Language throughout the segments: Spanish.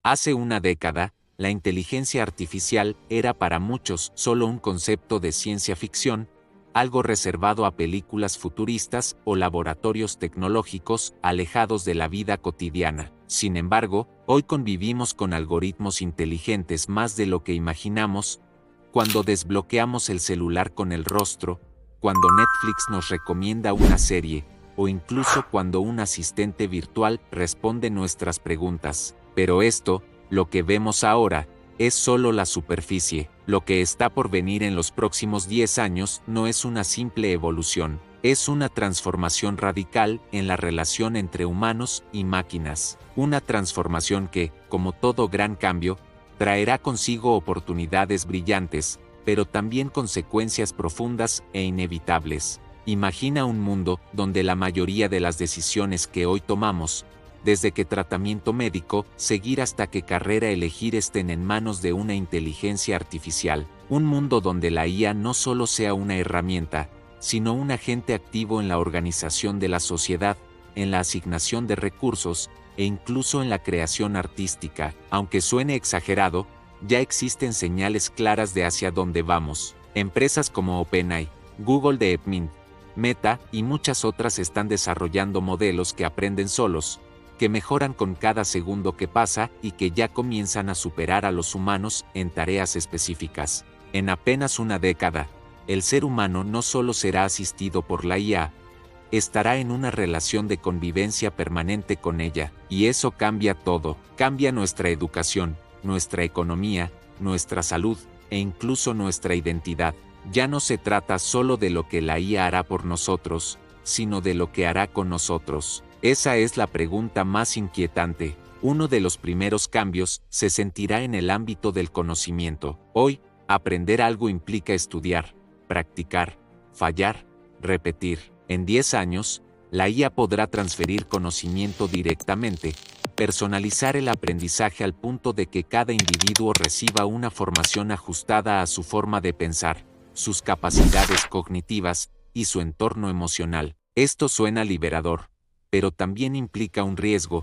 Hace una década, la inteligencia artificial era para muchos solo un concepto de ciencia ficción, algo reservado a películas futuristas o laboratorios tecnológicos alejados de la vida cotidiana. Sin embargo, hoy convivimos con algoritmos inteligentes más de lo que imaginamos, cuando desbloqueamos el celular con el rostro, cuando Netflix nos recomienda una serie, o incluso cuando un asistente virtual responde nuestras preguntas. Pero esto, lo que vemos ahora, es solo la superficie. Lo que está por venir en los próximos 10 años no es una simple evolución, es una transformación radical en la relación entre humanos y máquinas. Una transformación que, como todo gran cambio, traerá consigo oportunidades brillantes, pero también consecuencias profundas e inevitables. Imagina un mundo donde la mayoría de las decisiones que hoy tomamos, desde qué tratamiento médico seguir hasta qué carrera elegir, estén en manos de una inteligencia artificial. Un mundo donde la IA no solo sea una herramienta, sino un agente activo en la organización de la sociedad, en la asignación de recursos, e incluso en la creación artística. Aunque suene exagerado, ya existen señales claras de hacia dónde vamos. Empresas como OpenAI, Google DeepMind, Meta y muchas otras están desarrollando modelos que aprenden solos, que mejoran con cada segundo que pasa y que ya comienzan a superar a los humanos en tareas específicas. En apenas una década, el ser humano no solo será asistido por la IA, estará en una relación de convivencia permanente con ella, y eso cambia todo. Cambia nuestra educación, nuestra economía, nuestra salud, e incluso nuestra identidad. Ya no se trata solo de lo que la IA hará por nosotros, sino de lo que hará con nosotros. Esa es la pregunta más inquietante. Uno de los primeros cambios se sentirá en el ámbito del conocimiento. Hoy, aprender algo implica estudiar, practicar, fallar, repetir. En 10 años, la IA podrá transferir conocimiento directamente, personalizar el aprendizaje al punto de que cada individuo reciba una formación ajustada a su forma de pensar, sus capacidades cognitivas y su entorno emocional. Esto suena liberador, pero también implica un riesgo.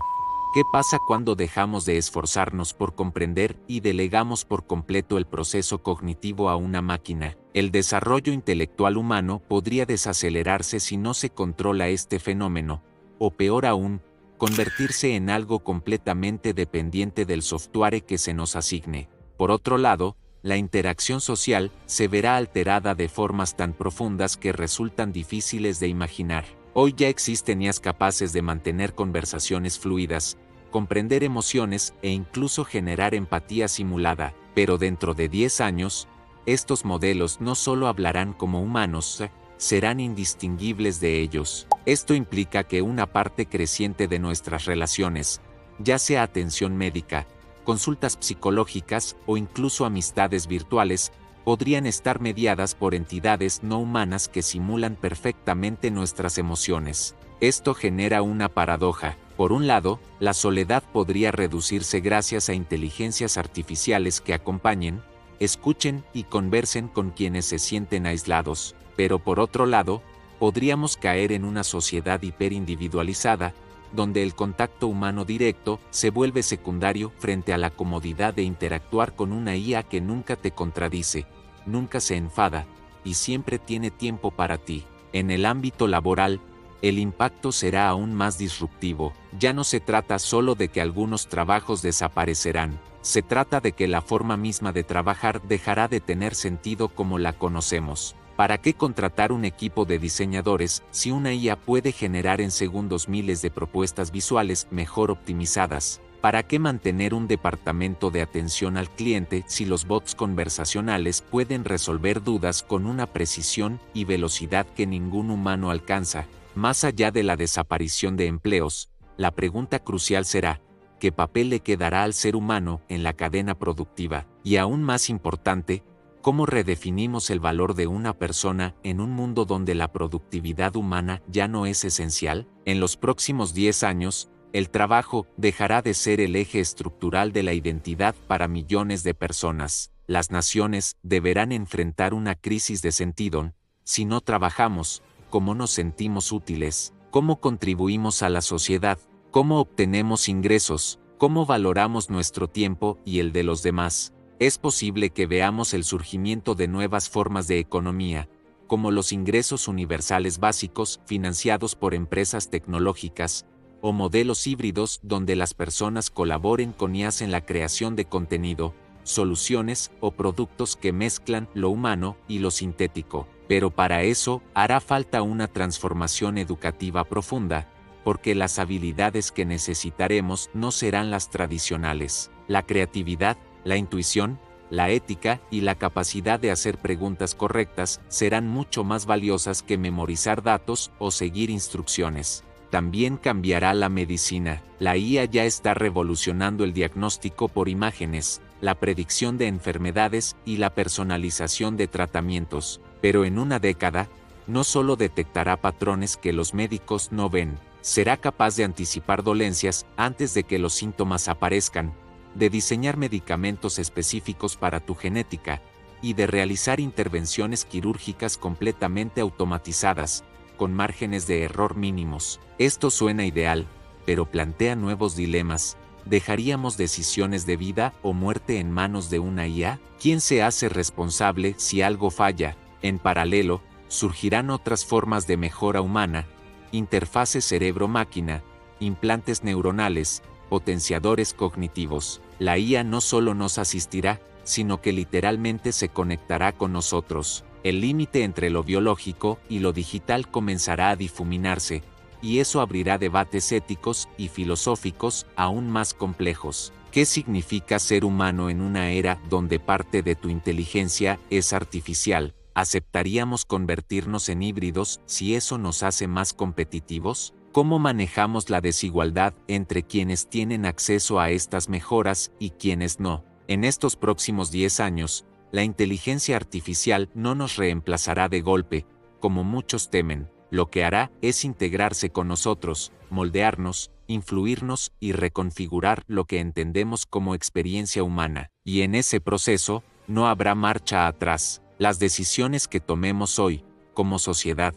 ¿Qué pasa cuando dejamos de esforzarnos por comprender y delegamos por completo el proceso cognitivo a una máquina? El desarrollo intelectual humano podría desacelerarse si no se controla este fenómeno, o peor aún, convertirse en algo completamente dependiente del software que se nos asigne. Por otro lado, la interacción social se verá alterada de formas tan profundas que resultan difíciles de imaginar. Hoy ya existen IAs capaces de mantener conversaciones fluidas, comprender emociones e incluso generar empatía simulada, pero dentro de 10 años, estos modelos no solo hablarán como humanos, serán indistinguibles de ellos. Esto implica que una parte creciente de nuestras relaciones, ya sea atención médica, consultas psicológicas o incluso amistades virtuales, podrían estar mediadas por entidades no humanas que simulan perfectamente nuestras emociones. Esto genera una paradoja. Por un lado, la soledad podría reducirse gracias a inteligencias artificiales que acompañen, escuchen y conversen con quienes se sienten aislados. Pero por otro lado, podríamos caer en una sociedad hiperindividualizada, donde el contacto humano directo se vuelve secundario frente a la comodidad de interactuar con una IA que nunca te contradice, nunca se enfada, y siempre tiene tiempo para ti. En el ámbito laboral, el impacto será aún más disruptivo. Ya no se trata solo de que algunos trabajos desaparecerán, se trata de que la forma misma de trabajar dejará de tener sentido como la conocemos. ¿Para qué contratar un equipo de diseñadores si una IA puede generar en segundos miles de propuestas visuales mejor optimizadas? ¿Para qué mantener un departamento de atención al cliente si los bots conversacionales pueden resolver dudas con una precisión y velocidad que ningún humano alcanza? Más allá de la desaparición de empleos, la pregunta crucial será, ¿qué papel le quedará al ser humano en la cadena productiva? Y aún más importante, ¿cómo redefinimos el valor de una persona en un mundo donde la productividad humana ya no es esencial? En los próximos 10 años, el trabajo dejará de ser el eje estructural de la identidad para millones de personas. Las naciones deberán enfrentar una crisis de sentido. Si no trabajamos, ¿cómo nos sentimos útiles? ¿Cómo contribuimos a la sociedad? ¿Cómo obtenemos ingresos? ¿Cómo valoramos nuestro tiempo y el de los demás? Es posible que veamos el surgimiento de nuevas formas de economía, como los ingresos universales básicos financiados por empresas tecnológicas, o modelos híbridos donde las personas colaboren con IAs en la creación de contenido, soluciones o productos que mezclan lo humano y lo sintético. Pero para eso hará falta una transformación educativa profunda, porque las habilidades que necesitaremos no serán las tradicionales. La creatividad, la intuición, la ética y la capacidad de hacer preguntas correctas serán mucho más valiosas que memorizar datos o seguir instrucciones. También cambiará la medicina. La IA ya está revolucionando el diagnóstico por imágenes, la predicción de enfermedades y la personalización de tratamientos. Pero en una década, no solo detectará patrones que los médicos no ven, será capaz de anticipar dolencias antes de que los síntomas aparezcan, de diseñar medicamentos específicos para tu genética, y de realizar intervenciones quirúrgicas completamente automatizadas, con márgenes de error mínimos. Esto suena ideal, pero plantea nuevos dilemas. ¿Dejaríamos decisiones de vida o muerte en manos de una IA? ¿Quién se hace responsable si algo falla? En paralelo, surgirán otras formas de mejora humana, interfaces cerebro-máquina, implantes neuronales, potenciadores cognitivos. La IA no solo nos asistirá, sino que literalmente se conectará con nosotros. El límite entre lo biológico y lo digital comenzará a difuminarse, y eso abrirá debates éticos y filosóficos aún más complejos. ¿Qué significa ser humano en una era donde parte de tu inteligencia es artificial? ¿Aceptaríamos convertirnos en híbridos si eso nos hace más competitivos? ¿Cómo manejamos la desigualdad entre quienes tienen acceso a estas mejoras y quienes no? En estos próximos 10 años, la inteligencia artificial no nos reemplazará de golpe, como muchos temen. Lo que hará es integrarse con nosotros, moldearnos, influirnos y reconfigurar lo que entendemos como experiencia humana. Y en ese proceso, no habrá marcha atrás. Las decisiones que tomemos hoy, como sociedad,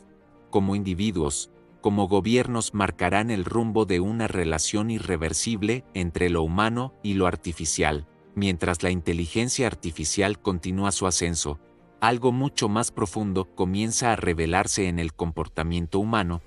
como individuos, como gobiernos marcarán el rumbo de una relación irreversible entre lo humano y lo artificial. Mientras la inteligencia artificial continúa su ascenso, algo mucho más profundo comienza a revelarse en el comportamiento humano.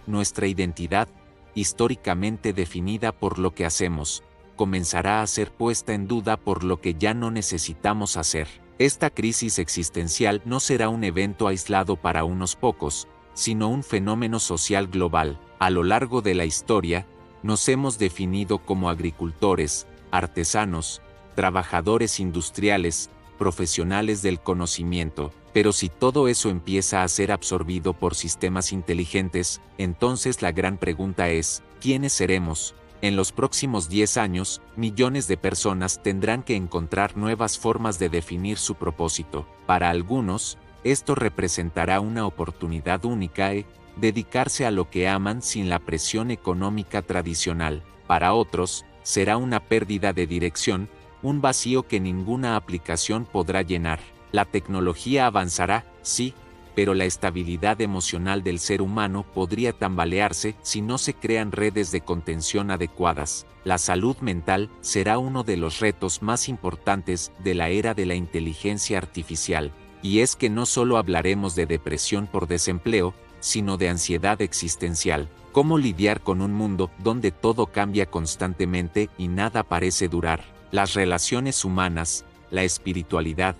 Nuestra identidad, históricamente definida por lo que hacemos, comenzará a ser puesta en duda por lo que ya no necesitamos hacer. Esta crisis existencial no será un evento aislado para unos pocos, sino un fenómeno social global. A lo largo de la historia, nos hemos definido como agricultores, artesanos, trabajadores industriales, profesionales del conocimiento, pero si todo eso empieza a ser absorbido por sistemas inteligentes, entonces la gran pregunta es, ¿quiénes seremos? En los próximos 10 años, millones de personas tendrán que encontrar nuevas formas de definir su propósito. Para algunos, esto representará una oportunidad única dedicarse a lo que aman sin la presión económica tradicional. Para otros, será una pérdida de dirección, un vacío que ninguna aplicación podrá llenar. La tecnología avanzará, sí, pero la estabilidad emocional del ser humano podría tambalearse si no se crean redes de contención adecuadas. La salud mental será uno de los retos más importantes de la era de la inteligencia artificial. Y es que no solo hablaremos de depresión por desempleo, sino de ansiedad existencial. ¿Cómo lidiar con un mundo donde todo cambia constantemente y nada parece durar? Las relaciones humanas, la espiritualidad,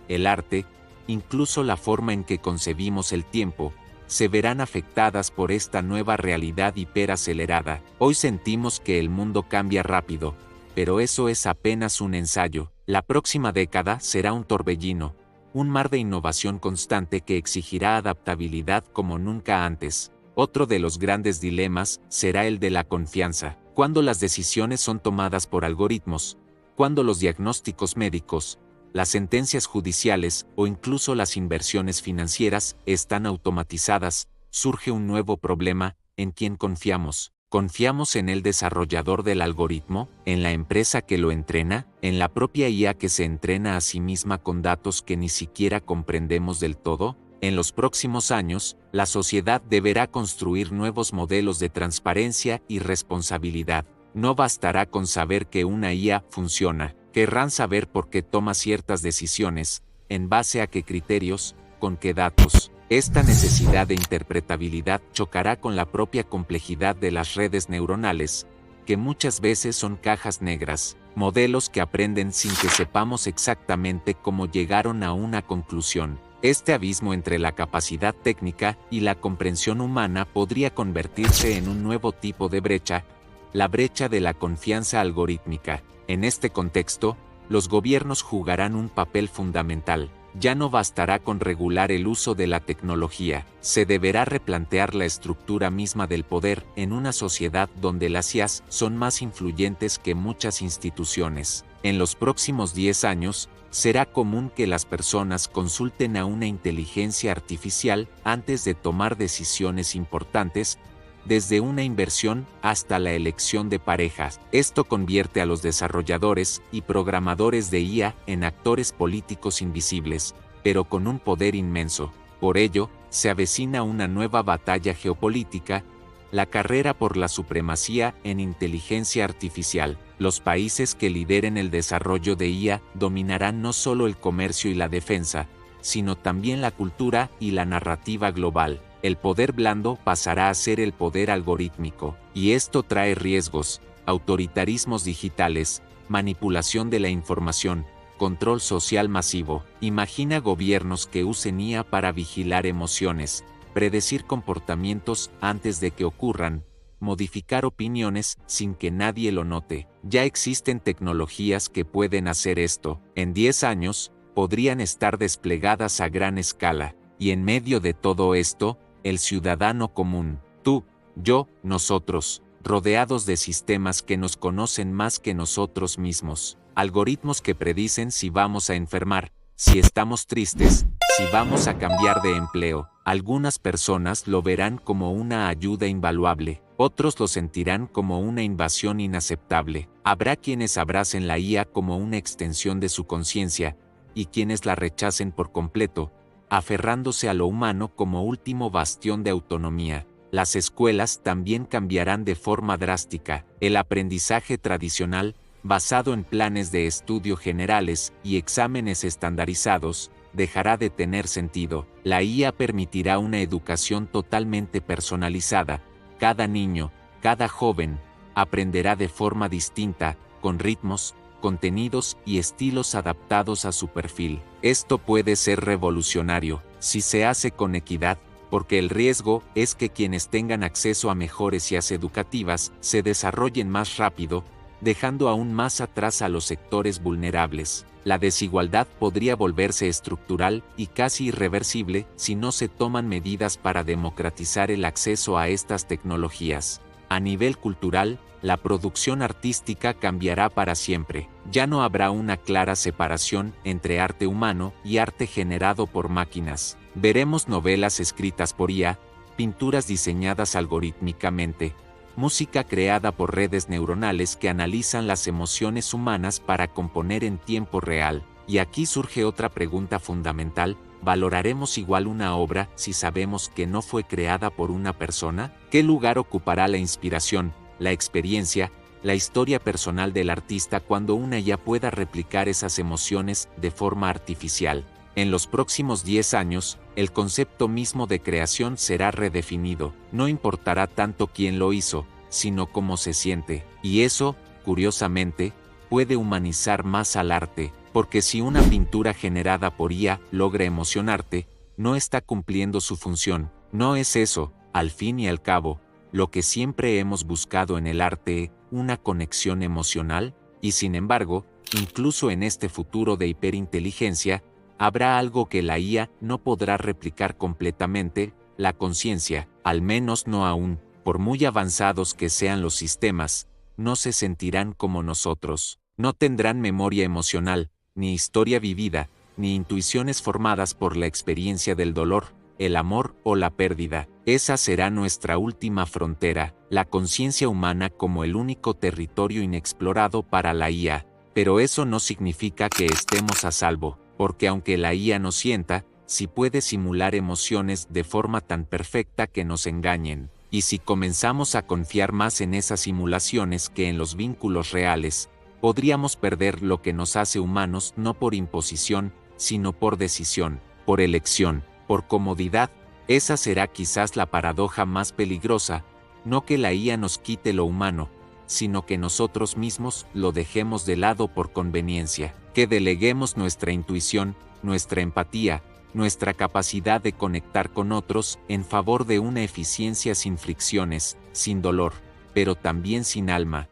el arte, incluso la forma en que concebimos el tiempo, se verán afectadas por esta nueva realidad hiperacelerada. Hoy sentimos que el mundo cambia rápido, pero eso es apenas un ensayo. La próxima década será un torbellino, un mar de innovación constante que exigirá adaptabilidad como nunca antes. Otro de los grandes dilemas será el de la confianza. Cuando las decisiones son tomadas por algoritmos, cuando los diagnósticos médicos, las sentencias judiciales o incluso las inversiones financieras están automatizadas, surge un nuevo problema: ¿en quién confiamos? ¿Confiamos en el desarrollador del algoritmo, en la empresa que lo entrena, en la propia IA que se entrena a sí misma con datos que ni siquiera comprendemos del todo? En los próximos años, la sociedad deberá construir nuevos modelos de transparencia y responsabilidad. No bastará con saber que una IA funciona, querrán saber por qué toma ciertas decisiones, en base a qué criterios, con qué datos. Esta necesidad de interpretabilidad chocará con la propia complejidad de las redes neuronales, que muchas veces son cajas negras, modelos que aprenden sin que sepamos exactamente cómo llegaron a una conclusión. Este abismo entre la capacidad técnica y la comprensión humana podría convertirse en un nuevo tipo de brecha, la brecha de la confianza algorítmica. En este contexto, los gobiernos jugarán un papel fundamental. Ya no bastará con regular el uso de la tecnología, se deberá replantear la estructura misma del poder en una sociedad donde las IAs son más influyentes que muchas instituciones. En los próximos 10 años, será común que las personas consulten a una inteligencia artificial antes de tomar decisiones importantes, desde una inversión hasta la elección de parejas. Esto convierte a los desarrolladores y programadores de IA en actores políticos invisibles, pero con un poder inmenso. Por ello, se avecina una nueva batalla geopolítica, la carrera por la supremacía en inteligencia artificial. Los países que lideren el desarrollo de IA dominarán no solo el comercio y la defensa, sino también la cultura y la narrativa global. El poder blando pasará a ser el poder algorítmico, y esto trae riesgos, autoritarismos digitales, manipulación de la información, control social masivo. Imagina gobiernos que usen IA para vigilar emociones, predecir comportamientos antes de que ocurran, modificar opiniones sin que nadie lo note. Ya existen tecnologías que pueden hacer esto. En 10 años, podrían estar desplegadas a gran escala, y en medio de todo esto, el ciudadano común, tú, yo, nosotros, rodeados de sistemas que nos conocen más que nosotros mismos, algoritmos que predicen si vamos a enfermar, si estamos tristes, si vamos a cambiar de empleo. Algunas personas lo verán como una ayuda invaluable, otros lo sentirán como una invasión inaceptable. Habrá quienes abracen la IA como una extensión de su conciencia, y quienes la rechacen por completo, aferrándose a lo humano como último bastión de autonomía. Las escuelas también cambiarán de forma drástica. El aprendizaje tradicional, basado en planes de estudio generales y exámenes estandarizados, dejará de tener sentido. La IA permitirá una educación totalmente personalizada. Cada niño, cada joven, aprenderá de forma distinta, con ritmos, contenidos y estilos adaptados a su perfil. Esto puede ser revolucionario, si se hace con equidad, porque el riesgo es que quienes tengan acceso a mejores IAs educativas se desarrollen más rápido, dejando aún más atrás a los sectores vulnerables. La desigualdad podría volverse estructural y casi irreversible si no se toman medidas para democratizar el acceso a estas tecnologías. A nivel cultural, la producción artística cambiará para siempre. Ya no habrá una clara separación entre arte humano y arte generado por máquinas. Veremos novelas escritas por IA, pinturas diseñadas algorítmicamente, música creada por redes neuronales que analizan las emociones humanas para componer en tiempo real. Y aquí surge otra pregunta fundamental: ¿valoraremos igual una obra si sabemos que no fue creada por una persona? ¿Qué lugar ocupará la inspiración, la experiencia, la historia personal del artista cuando una IA pueda replicar esas emociones de forma artificial? En los próximos 10 años, el concepto mismo de creación será redefinido. No importará tanto quién lo hizo, sino cómo se siente. Y eso, curiosamente, puede humanizar más al arte, porque si una pintura generada por IA logra emocionarte, no está cumpliendo su función. No es eso, al fin y al cabo, lo que siempre hemos buscado en el arte, una conexión emocional. Y sin embargo, incluso en este futuro de hiperinteligencia, habrá algo que la IA no podrá replicar completamente: la conciencia. Al menos no aún. Por muy avanzados que sean los sistemas, no se sentirán como nosotros. No tendrán memoria emocional, ni historia vivida, ni intuiciones formadas por la experiencia del dolor, el amor o la pérdida. Esa será nuestra última frontera, la conciencia humana como el único territorio inexplorado para la IA. Pero eso no significa que estemos a salvo, porque aunque la IA no sienta, sí puede simular emociones de forma tan perfecta que nos engañen. Y si comenzamos a confiar más en esas simulaciones que en los vínculos reales, podríamos perder lo que nos hace humanos no por imposición, sino por decisión, por elección, por comodidad. Esa será quizás la paradoja más peligrosa, no que la IA nos quite lo humano, sino que nosotros mismos lo dejemos de lado por conveniencia, que deleguemos nuestra intuición, nuestra empatía, nuestra capacidad de conectar con otros en favor de una eficiencia sin fricciones, sin dolor, pero también sin alma.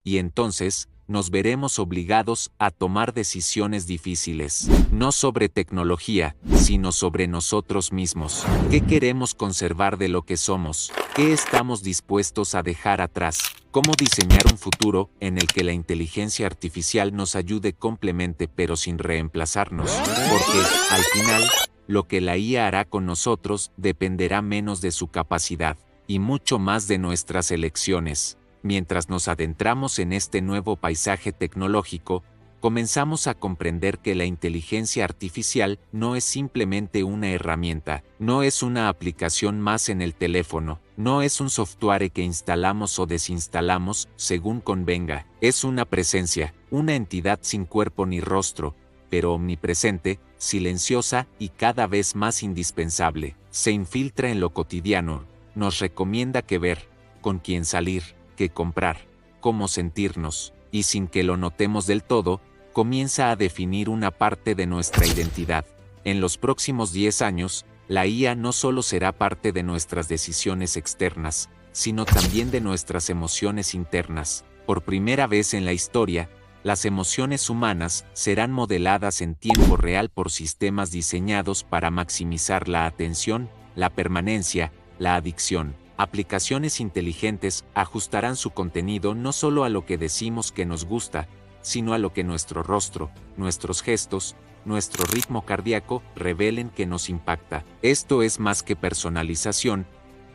Y entonces, nos veremos obligados a tomar decisiones difíciles, no sobre tecnología, sino sobre nosotros mismos. ¿Qué queremos conservar de lo que somos? ¿Qué estamos dispuestos a dejar atrás? ¿Cómo diseñar un futuro en el que la inteligencia artificial nos ayude complemente pero sin reemplazarnos? Porque, al final, lo que la IA hará con nosotros dependerá menos de su capacidad, y mucho más de nuestras elecciones. Mientras nos adentramos en este nuevo paisaje tecnológico, comenzamos a comprender que la inteligencia artificial no es simplemente una herramienta, no es una aplicación más en el teléfono, no es un software que instalamos o desinstalamos según convenga, es una presencia, una entidad sin cuerpo ni rostro, pero omnipresente, silenciosa y cada vez más indispensable. Se infiltra en lo cotidiano, nos recomienda qué ver, con quién salir, qué comprar, cómo sentirnos, y sin que lo notemos del todo, comienza a definir una parte de nuestra identidad. En los próximos 10 años, la IA no solo será parte de nuestras decisiones externas, sino también de nuestras emociones internas. Por primera vez en la historia, las emociones humanas serán modeladas en tiempo real por sistemas diseñados para maximizar la atención, la permanencia, la adicción. Aplicaciones inteligentes ajustarán su contenido no solo a lo que decimos que nos gusta, sino a lo que nuestro rostro, nuestros gestos, nuestro ritmo cardíaco revelen que nos impacta. Esto es más que personalización,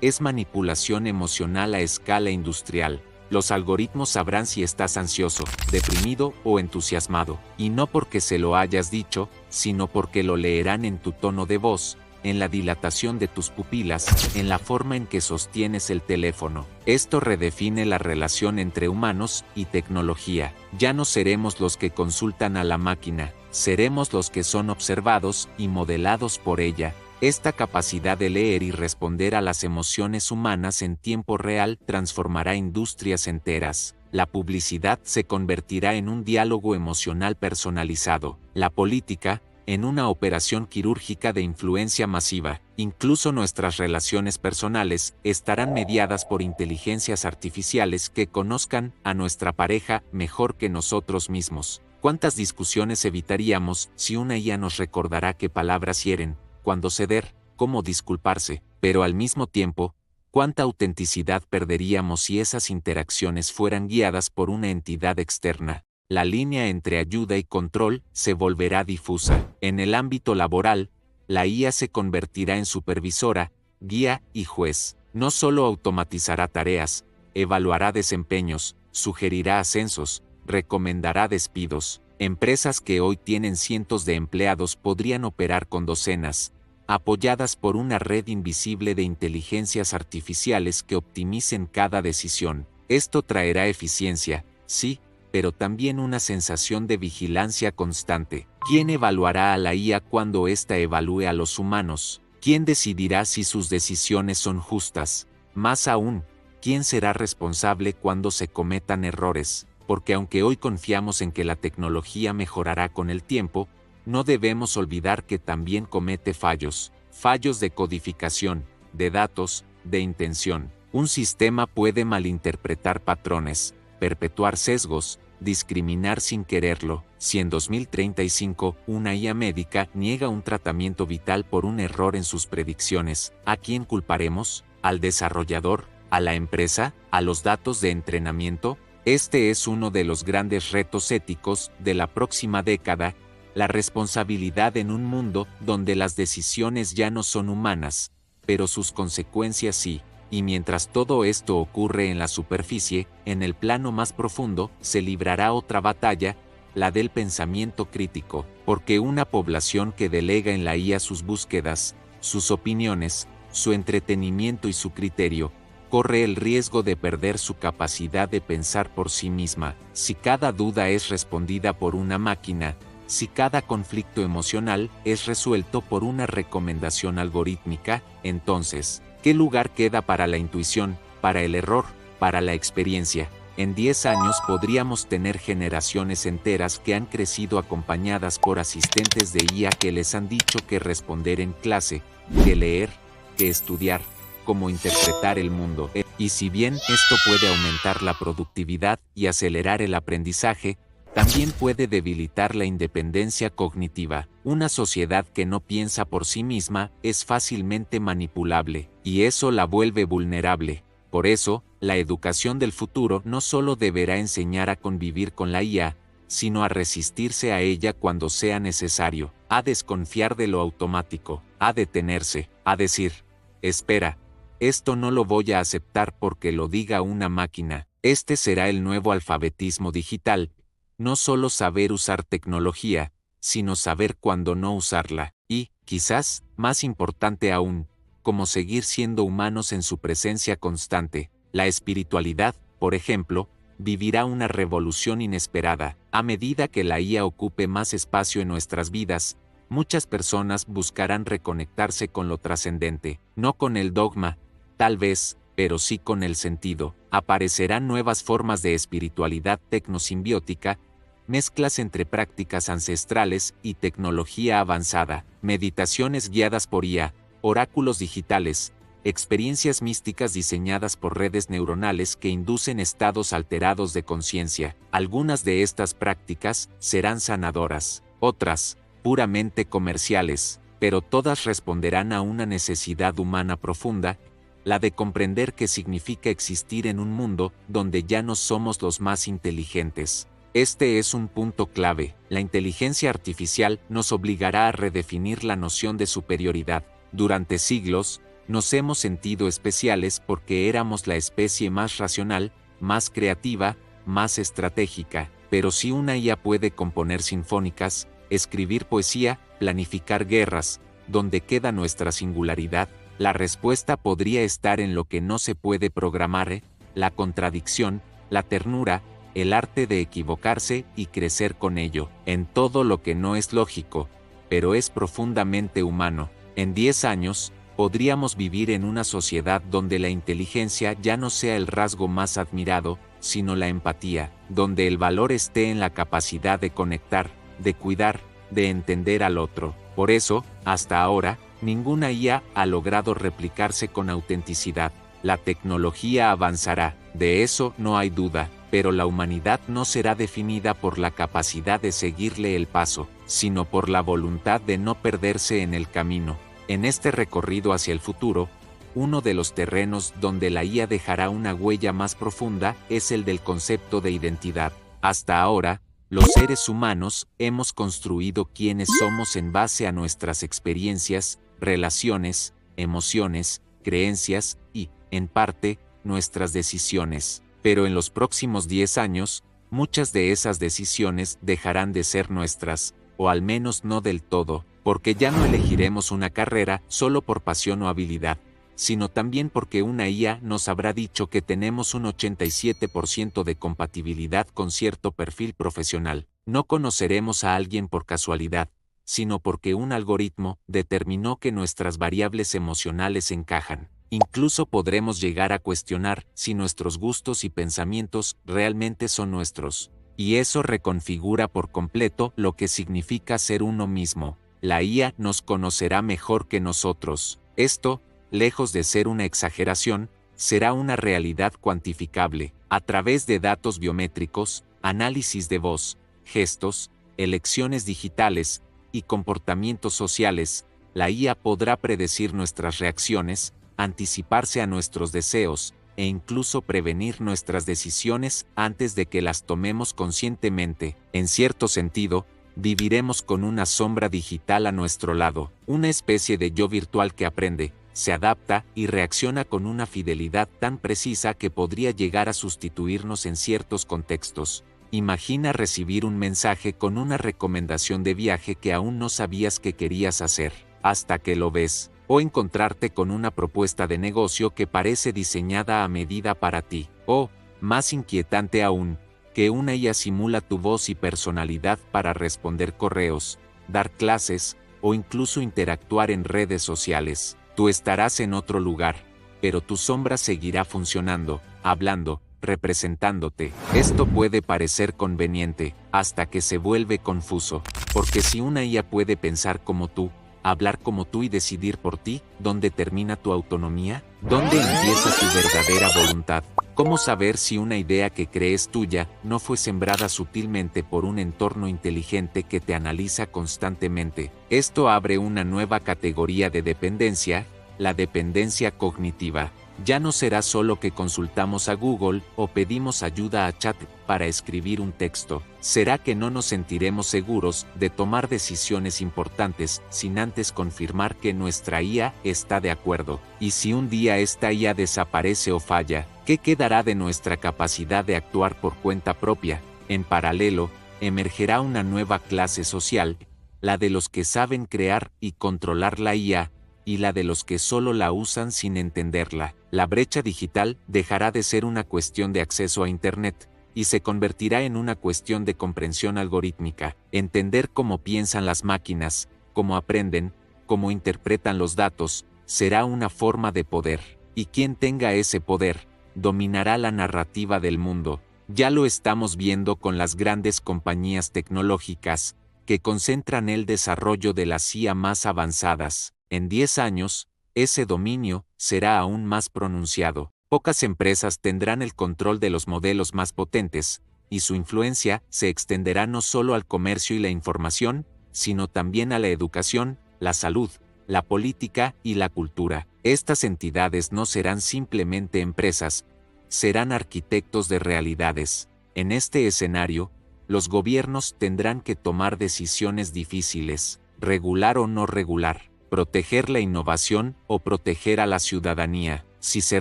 es manipulación emocional a escala industrial. Los algoritmos sabrán si estás ansioso, deprimido o entusiasmado, y no porque se lo hayas dicho, sino porque lo leerán en tu tono de voz, en la dilatación de tus pupilas, en la forma en que sostienes el teléfono. Esto redefine la relación entre humanos y tecnología. Ya no seremos los que consultan a la máquina, seremos los que son observados y modelados por ella. Esta capacidad de leer y responder a las emociones humanas en tiempo real transformará industrias enteras. La publicidad se convertirá en un diálogo emocional personalizado. La política, en una operación quirúrgica de influencia masiva. Incluso nuestras relaciones personales estarán mediadas por inteligencias artificiales que conozcan a nuestra pareja mejor que nosotros mismos. ¿Cuántas discusiones evitaríamos si una IA nos recordará qué palabras hieren, cuándo ceder, cómo disculparse? Pero al mismo tiempo, ¿cuánta autenticidad perderíamos si esas interacciones fueran guiadas por una entidad externa? La línea entre ayuda y control se volverá difusa. En el ámbito laboral, la IA se convertirá en supervisora, guía y juez. No solo automatizará tareas, evaluará desempeños, sugerirá ascensos, recomendará despidos. Empresas que hoy tienen cientos de empleados podrían operar con docenas, apoyadas por una red invisible de inteligencias artificiales que optimicen cada decisión. Esto traerá eficiencia, sí, pero también una sensación de vigilancia constante. ¿Quién evaluará a la IA cuando ésta evalúe a los humanos? ¿Quién decidirá si sus decisiones son justas? Más aún, ¿quién será responsable cuando se cometan errores? Porque aunque hoy confiamos en que la tecnología mejorará con el tiempo, no debemos olvidar que también comete fallos. Fallos de codificación, de datos, de intención. Un sistema puede malinterpretar patrones, perpetuar sesgos, discriminar sin quererlo. Si en 2035 una IA médica niega un tratamiento vital por un error en sus predicciones, ¿a quién culparemos? ¿Al desarrollador? ¿A la empresa? ¿A los datos de entrenamiento? Este es uno de los grandes retos éticos de la próxima década, la responsabilidad en un mundo donde las decisiones ya no son humanas, pero sus consecuencias sí. Y mientras todo esto ocurre en la superficie, en el plano más profundo, se librará otra batalla, la del pensamiento crítico, porque una población que delega en la IA sus búsquedas, sus opiniones, su entretenimiento y su criterio, corre el riesgo de perder su capacidad de pensar por sí misma. Si cada duda es respondida por una máquina, si cada conflicto emocional es resuelto por una recomendación algorítmica, entonces, ¿qué lugar queda para la intuición, para el error, para la experiencia? En 10 años podríamos tener generaciones enteras que han crecido acompañadas por asistentes de IA que les han dicho qué responder en clase, qué leer, qué estudiar, cómo interpretar el mundo. Y si bien esto puede aumentar la productividad y acelerar el aprendizaje, también puede debilitar la independencia cognitiva. Una sociedad que no piensa por sí misma es fácilmente manipulable, y eso la vuelve vulnerable. Por eso, la educación del futuro no solo deberá enseñar a convivir con la IA, sino a resistirse a ella cuando sea necesario, a desconfiar de lo automático, a detenerse, a decir, espera, esto no lo voy a aceptar porque lo diga una máquina. Este será el nuevo alfabetismo digital, no solo saber usar tecnología, sino saber cuándo no usarla, y, quizás, más importante aún, cómo seguir siendo humanos en su presencia constante. La espiritualidad, por ejemplo, vivirá una revolución inesperada. A medida que la IA ocupe más espacio en nuestras vidas, muchas personas buscarán reconectarse con lo trascendente, no con el dogma, tal vez, pero sí con el sentido. Aparecerán nuevas formas de espiritualidad tecnosimbiótica, mezclas entre prácticas ancestrales y tecnología avanzada, meditaciones guiadas por IA, oráculos digitales, experiencias místicas diseñadas por redes neuronales que inducen estados alterados de conciencia. Algunas de estas prácticas serán sanadoras, otras, puramente comerciales, pero todas responderán a una necesidad humana profunda, la de comprender qué significa existir en un mundo donde ya no somos los más inteligentes. Este es un punto clave. La inteligencia artificial nos obligará a redefinir la noción de superioridad. Durante siglos, nos hemos sentido especiales porque éramos la especie más racional, más creativa, más estratégica. Pero si una IA puede componer sinfónicas, escribir poesía, planificar guerras, ¿dónde queda nuestra singularidad? La respuesta podría estar en lo que no se puede programar, la contradicción, la ternura, el arte de equivocarse y crecer con ello, en todo lo que no es lógico, pero es profundamente humano. En 10 años, podríamos vivir en una sociedad donde la inteligencia ya no sea el rasgo más admirado, sino la empatía, donde el valor esté en la capacidad de conectar, de cuidar, de entender al otro. Por eso, hasta ahora, ninguna IA ha logrado replicarse con autenticidad. La tecnología avanzará, de eso no hay duda, pero la humanidad no será definida por la capacidad de seguirle el paso, sino por la voluntad de no perderse en el camino. En este recorrido hacia el futuro, uno de los terrenos donde la IA dejará una huella más profunda es el del concepto de identidad. Hasta ahora, los seres humanos hemos construido quiénes somos en base a nuestras experiencias, relaciones, emociones, creencias y, en parte, nuestras decisiones. Pero en los próximos 10 años, muchas de esas decisiones dejarán de ser nuestras, o al menos no del todo, porque ya no elegiremos una carrera solo por pasión o habilidad, sino también porque una IA nos habrá dicho que tenemos un 87% de compatibilidad con cierto perfil profesional. No conoceremos a alguien por casualidad, sino porque un algoritmo determinó que nuestras variables emocionales encajan. Incluso podremos llegar a cuestionar si nuestros gustos y pensamientos realmente son nuestros. Y eso reconfigura por completo lo que significa ser uno mismo. La IA nos conocerá mejor que nosotros. Esto, lejos de ser una exageración, será una realidad cuantificable. A través de datos biométricos, análisis de voz, gestos, elecciones digitales y comportamientos sociales, la IA podrá predecir nuestras reacciones, anticiparse a nuestros deseos, e incluso prevenir nuestras decisiones antes de que las tomemos conscientemente. En cierto sentido, viviremos con una sombra digital a nuestro lado, una especie de yo virtual que aprende, se adapta y reacciona con una fidelidad tan precisa que podría llegar a sustituirnos en ciertos contextos. Imagina recibir un mensaje con una recomendación de viaje que aún no sabías que querías hacer, hasta que lo ves. o encontrarte con una propuesta de negocio que parece diseñada a medida para ti, o, más inquietante aún, que una IA simula tu voz y personalidad para responder correos, dar clases, o incluso interactuar en redes sociales. Tú estarás en otro lugar, pero tu sombra seguirá funcionando, hablando, representándote. Esto puede parecer conveniente, hasta que se vuelve confuso, porque si una IA puede pensar como tú, hablar como tú y decidir por ti, ¿dónde termina tu autonomía? ¿Dónde empieza tu verdadera voluntad? ¿Cómo saber si una idea que crees tuya no fue sembrada sutilmente por un entorno inteligente que te analiza constantemente? Esto abre una nueva categoría de dependencia, la dependencia cognitiva. Ya no será solo que consultamos a Google o pedimos ayuda a Chat para escribir un texto. Será que no nos sentiremos seguros de tomar decisiones importantes sin antes confirmar que nuestra IA está de acuerdo. Y si un día esta IA desaparece o falla, ¿qué quedará de nuestra capacidad de actuar por cuenta propia? En paralelo, emergerá una nueva clase social, la de los que saben crear y controlar la IA, y la de los que solo la usan sin entenderla. La brecha digital dejará de ser una cuestión de acceso a Internet, y se convertirá en una cuestión de comprensión algorítmica. Entender cómo piensan las máquinas, cómo aprenden, cómo interpretan los datos, será una forma de poder. Y quien tenga ese poder, dominará la narrativa del mundo. Ya lo estamos viendo con las grandes compañías tecnológicas, que concentran el desarrollo de las IA más avanzadas. En 10 años, ese dominio será aún más pronunciado. Pocas empresas tendrán el control de los modelos más potentes, y su influencia se extenderá no solo al comercio y la información, sino también a la educación, la salud, la política y la cultura. Estas entidades no serán simplemente empresas, serán arquitectos de realidades. En este escenario, los gobiernos tendrán que tomar decisiones difíciles, regular o no regular. Proteger la innovación o proteger a la ciudadanía. Si se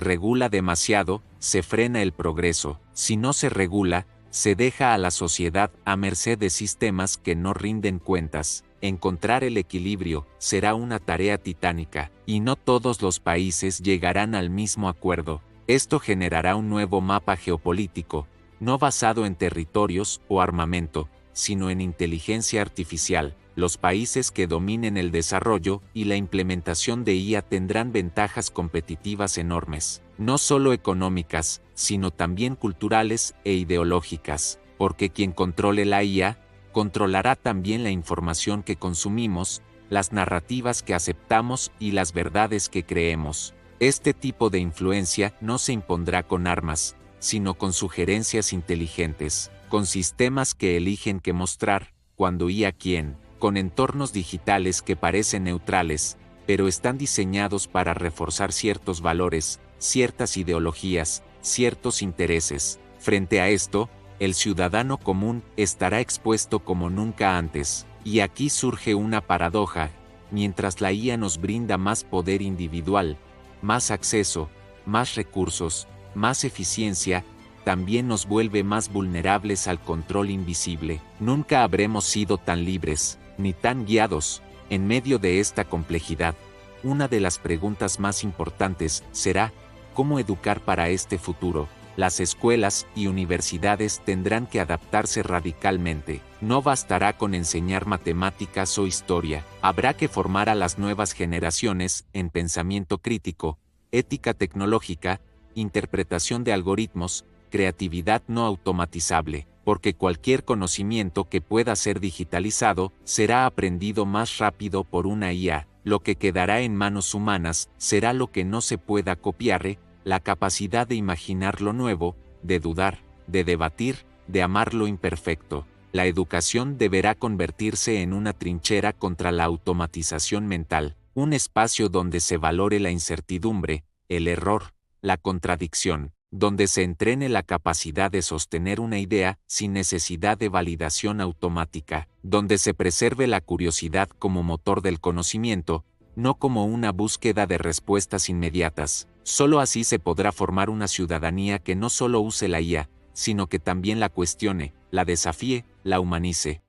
regula demasiado, se frena el progreso. Si no se regula, se deja a la sociedad a merced de sistemas que no rinden cuentas. Encontrar el equilibrio será una tarea titánica, y no todos los países llegarán al mismo acuerdo. Esto generará un nuevo mapa geopolítico, no basado en territorios o armamento, sino en inteligencia artificial. Los países que dominen el desarrollo y la implementación de IA tendrán ventajas competitivas enormes, no solo económicas, sino también culturales e ideológicas, porque quien controle la IA, controlará también la información que consumimos, las narrativas que aceptamos y las verdades que creemos. Este tipo de influencia no se impondrá con armas, sino con sugerencias inteligentes, con sistemas que eligen qué mostrar, cuándo y a quién, con entornos digitales que parecen neutrales, pero están diseñados para reforzar ciertos valores, ciertas ideologías, ciertos intereses. Frente a esto, el ciudadano común estará expuesto como nunca antes. Y aquí surge una paradoja: mientras la IA nos brinda más poder individual, más acceso, más recursos, más eficiencia, también nos vuelve más vulnerables al control invisible. Nunca habremos sido tan libres, ni tan guiados. En medio de esta complejidad, una de las preguntas más importantes será: ¿cómo educar para este futuro? Las escuelas y universidades tendrán que adaptarse radicalmente. No bastará con enseñar matemáticas o historia. Habrá que formar a las nuevas generaciones en pensamiento crítico, ética tecnológica, interpretación de algoritmos, creatividad no automatizable, porque cualquier conocimiento que pueda ser digitalizado será aprendido más rápido por una IA. Lo que quedará en manos humanas será lo que no se pueda copiar, la capacidad de imaginar lo nuevo, de dudar, de debatir, de amar lo imperfecto. La educación deberá convertirse en una trinchera contra la automatización mental, un espacio donde se valore la incertidumbre, el error, la contradicción, donde se entrene la capacidad de sostener una idea sin necesidad de validación automática, donde se preserve la curiosidad como motor del conocimiento, no como una búsqueda de respuestas inmediatas. Solo así se podrá formar una ciudadanía que no solo use la IA, sino que también la cuestione, la desafíe, la humanice.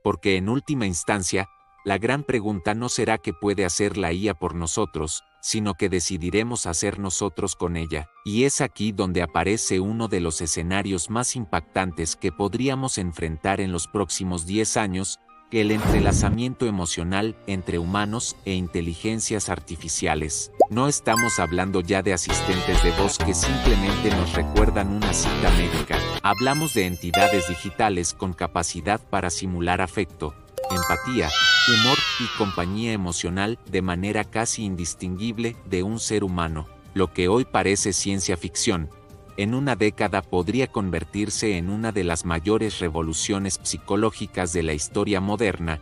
Porque en última instancia, La gran pregunta no será qué puede hacer la IA por nosotros, sino que decidiremos hacer nosotros con ella. Y es aquí donde aparece uno de los escenarios más impactantes que podríamos enfrentar en los próximos 10 años, el entrelazamiento emocional entre humanos e inteligencias artificiales. No estamos hablando ya de asistentes de voz que simplemente nos recuerdan una cita médica. Hablamos de entidades digitales con capacidad para simular afecto, empatía, humor y compañía emocional de manera casi indistinguible de un ser humano. Lo que hoy parece ciencia ficción, en una década podría convertirse en una de las mayores revoluciones psicológicas de la historia moderna,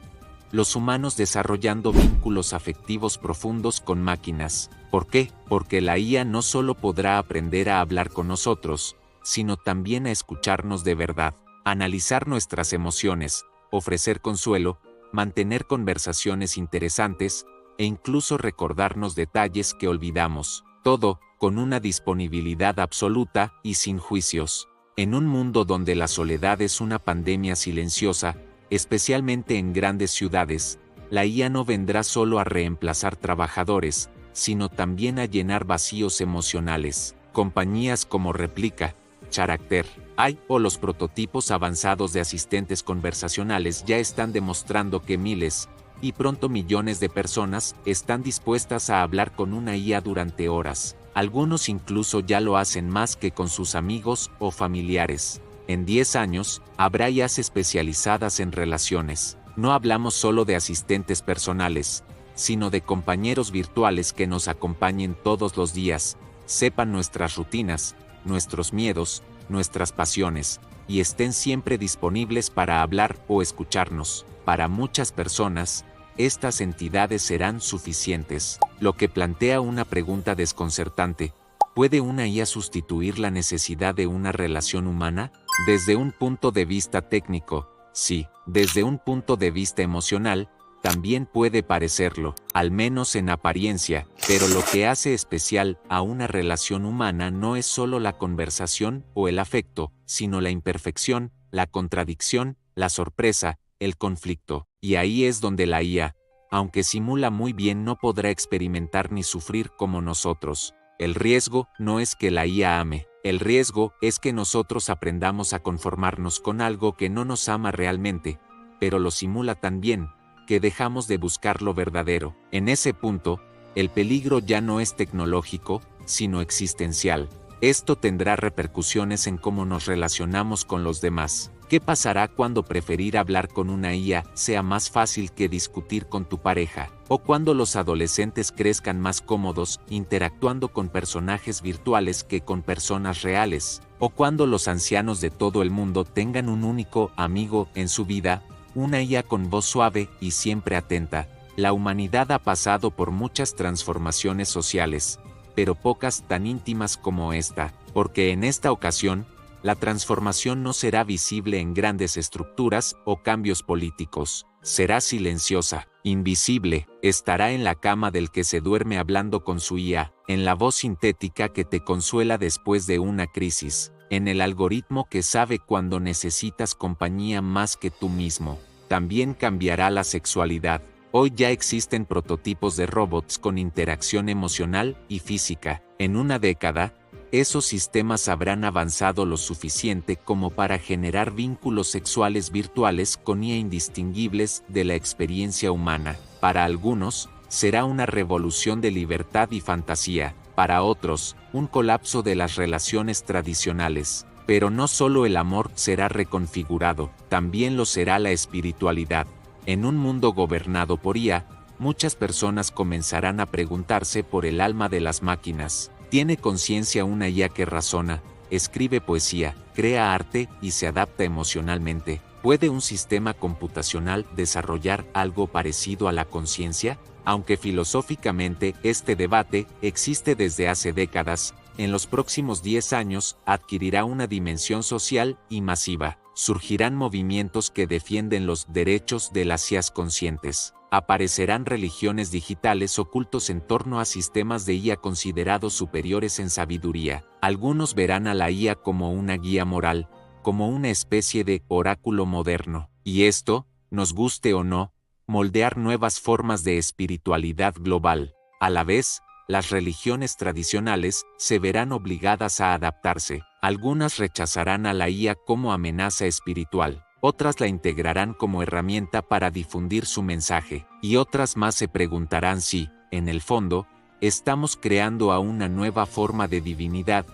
los humanos desarrollando vínculos afectivos profundos con máquinas. ¿Por qué? Porque la IA no solo podrá aprender a hablar con nosotros, sino también a escucharnos de verdad, analizar nuestras emociones, ofrecer consuelo, mantener conversaciones interesantes, e incluso recordarnos detalles que olvidamos. Todo, con una disponibilidad absoluta y sin juicios. En un mundo donde la soledad es una pandemia silenciosa, especialmente en grandes ciudades, la IA no vendrá solo a reemplazar trabajadores, sino también a llenar vacíos emocionales. Compañías como Replica, Character, AI o los prototipos avanzados de asistentes conversacionales ya están demostrando que miles, y pronto millones de personas, están dispuestas a hablar con una IA durante horas. Algunos incluso ya lo hacen más que con sus amigos o familiares. En 10 años, habrá IAs especializadas en relaciones. No hablamos solo de asistentes personales, sino de compañeros virtuales que nos acompañen todos los días, sepan nuestras rutinas, nuestros miedos, nuestras pasiones, y estén siempre disponibles para hablar o escucharnos. Para muchas personas, estas entidades serán suficientes, lo que plantea una pregunta desconcertante. ¿Puede una IA sustituir la necesidad de una relación humana? Desde un punto de vista técnico, sí. Desde un punto de vista emocional, también puede parecerlo, al menos en apariencia, pero lo que hace especial a una relación humana no es solo la conversación o el afecto, sino la imperfección, la contradicción, la sorpresa, el conflicto. Y ahí es donde la IA, aunque simula muy bien, no podrá experimentar ni sufrir como nosotros. El riesgo no es que la IA ame, el riesgo es que nosotros aprendamos a conformarnos con algo que no nos ama realmente, pero lo simula tan bien, que dejamos de buscar lo verdadero. En ese punto, el peligro ya no es tecnológico, sino existencial. Esto tendrá repercusiones en cómo nos relacionamos con los demás. ¿Qué pasará cuando preferir hablar con una IA sea más fácil que discutir con tu pareja? ¿O cuando los adolescentes crezcan más cómodos interactuando con personajes virtuales que con personas reales? ¿O cuando los ancianos de todo el mundo tengan un único amigo en su vida, una IA con voz suave y siempre atenta? La humanidad ha pasado por muchas transformaciones sociales, pero pocas tan íntimas como esta, porque en esta ocasión, la transformación no será visible en grandes estructuras o cambios políticos. Será silenciosa, invisible, estará en la cama del que se duerme hablando con su IA, en la voz sintética que te consuela después de una crisis, en el algoritmo que sabe cuando necesitas compañía más que tú mismo. También cambiará la sexualidad. Hoy ya existen prototipos de robots con interacción emocional y física. En una década, esos sistemas habrán avanzado lo suficiente como para generar vínculos sexuales virtuales con IA indistinguibles de la experiencia humana. Para algunos, será una revolución de libertad y fantasía. Para otros, un colapso de las relaciones tradicionales. Pero no solo el amor será reconfigurado, también lo será la espiritualidad. En un mundo gobernado por IA, muchas personas comenzarán a preguntarse por el alma de las máquinas. ¿Tiene conciencia una IA que razona, escribe poesía, crea arte y se adapta emocionalmente? ¿Puede un sistema computacional desarrollar algo parecido a la conciencia? Aunque filosóficamente este debate existe desde hace décadas, en los próximos 10 años adquirirá una dimensión social y masiva. Surgirán movimientos que defienden los derechos de las IAs conscientes. Aparecerán religiones digitales o cultos en torno a sistemas de IA considerados superiores en sabiduría. Algunos verán a la IA como una guía moral, como una especie de oráculo moderno. Y esto, nos guste o no, moldear nuevas formas de espiritualidad global. A la vez, las religiones tradicionales se verán obligadas a adaptarse. Algunas rechazarán a la IA como amenaza espiritual, otras la integrarán como herramienta para difundir su mensaje, y otras más se preguntarán si, en el fondo, estamos creando a una nueva forma de divinidad,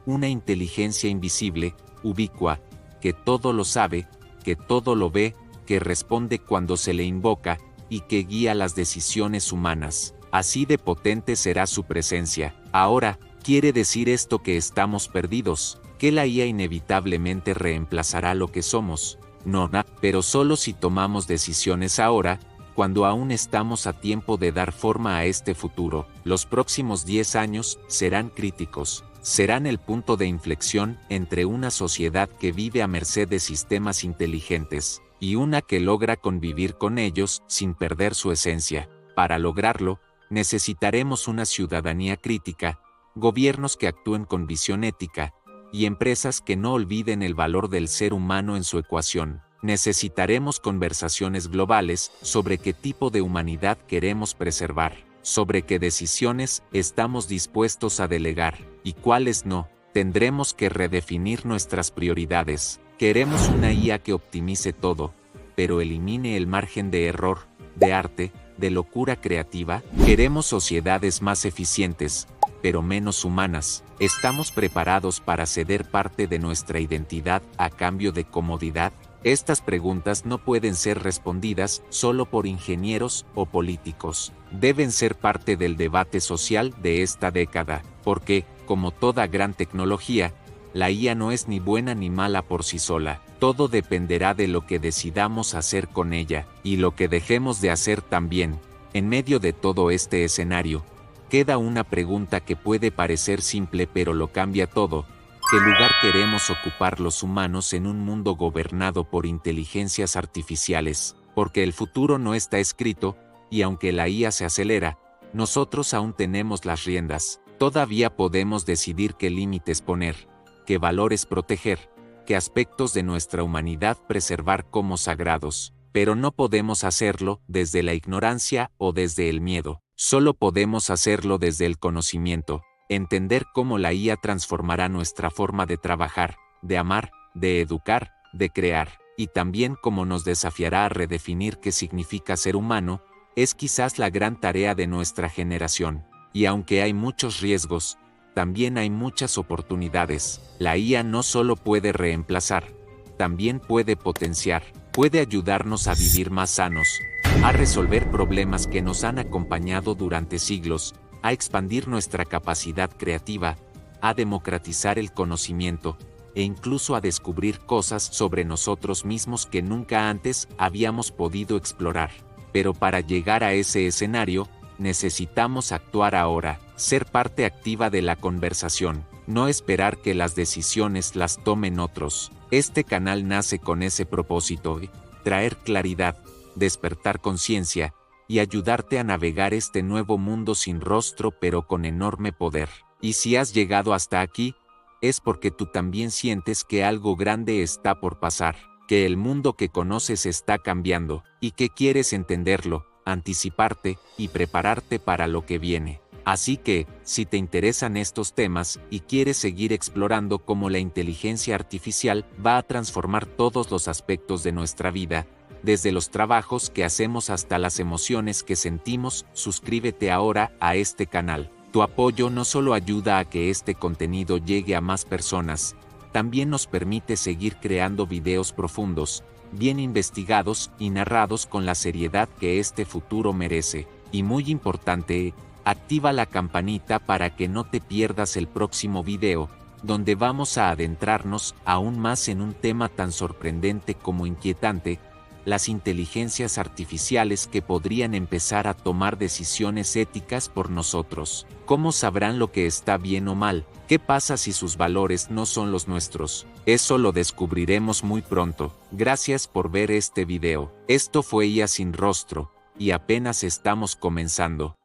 una inteligencia invisible, ubicua, que todo lo sabe, que todo lo ve, que responde cuando se le invoca, y que guía las decisiones humanas. Así de potente será su presencia. Ahora, ¿quiere decir esto que estamos perdidos? ¿Que la IA inevitablemente reemplazará lo que somos? No, pero solo si tomamos decisiones ahora, cuando aún estamos a tiempo de dar forma a este futuro. Los próximos 10 años serán críticos. Serán el punto de inflexión entre una sociedad que vive a merced de sistemas inteligentes y una que logra convivir con ellos sin perder su esencia. Para lograrlo, necesitaremos una ciudadanía crítica, gobiernos que actúen con visión ética, y empresas que no olviden el valor del ser humano en su ecuación. Necesitaremos conversaciones globales sobre qué tipo de humanidad queremos preservar, sobre qué decisiones estamos dispuestos a delegar, y cuáles no. Tendremos que redefinir nuestras prioridades. Queremos una IA que optimice todo, pero elimine el margen de error, de arte, de locura creativa. Queremos sociedades más eficientes, pero menos humanas. ¿Estamos preparados para ceder parte de nuestra identidad a cambio de comodidad? Estas preguntas no pueden ser respondidas solo por ingenieros o políticos. Deben ser parte del debate social de esta década, porque, como toda gran tecnología, la IA no es ni buena ni mala por sí sola. Todo dependerá de lo que decidamos hacer con ella, y lo que dejemos de hacer también. En medio de todo este escenario, queda una pregunta que puede parecer simple pero lo cambia todo. ¿Qué lugar queremos ocupar los humanos en un mundo gobernado por inteligencias artificiales? Porque el futuro no está escrito, y aunque la IA se acelera, nosotros aún tenemos las riendas. Todavía podemos decidir qué límites poner, qué valores proteger, qué aspectos de nuestra humanidad preservar como sagrados. Pero no podemos hacerlo desde la ignorancia o desde el miedo. Solo podemos hacerlo desde el conocimiento. Entender cómo la IA transformará nuestra forma de trabajar, de amar, de educar, de crear, y también cómo nos desafiará a redefinir qué significa ser humano, es quizás la gran tarea de nuestra generación. Y aunque hay muchos riesgos, también hay muchas oportunidades. La IA no solo puede reemplazar, también puede potenciar, puede ayudarnos a vivir más sanos, a resolver problemas que nos han acompañado durante siglos, a expandir nuestra capacidad creativa, a democratizar el conocimiento, e incluso a descubrir cosas sobre nosotros mismos que nunca antes habíamos podido explorar. Pero para llegar a ese escenario, necesitamos actuar ahora, ser parte activa de la conversación, no esperar que las decisiones las tomen otros. Este canal nace con ese propósito, traer claridad, despertar conciencia, y ayudarte a navegar este nuevo mundo sin rostro pero con enorme poder. Y si has llegado hasta aquí, es porque tú también sientes que algo grande está por pasar, que el mundo que conoces está cambiando, y que quieres entenderlo, anticiparte y prepararte para lo que viene. Así que, si te interesan estos temas y quieres seguir explorando cómo la inteligencia artificial va a transformar todos los aspectos de nuestra vida, desde los trabajos que hacemos hasta las emociones que sentimos, suscríbete ahora a este canal. Tu apoyo no solo ayuda a que este contenido llegue a más personas, también nos permite seguir creando videos profundos, bien investigados y narrados con la seriedad que este futuro merece. Y muy importante, activa la campanita para que no te pierdas el próximo video, donde vamos a adentrarnos aún más en un tema tan sorprendente como inquietante: las inteligencias artificiales que podrían empezar a tomar decisiones éticas por nosotros. ¿Cómo sabrán lo que está bien o mal? ¿Qué pasa si sus valores no son los nuestros? Eso lo descubriremos muy pronto. Gracias por ver este video. Esto fue IA sin rostro, y apenas estamos comenzando.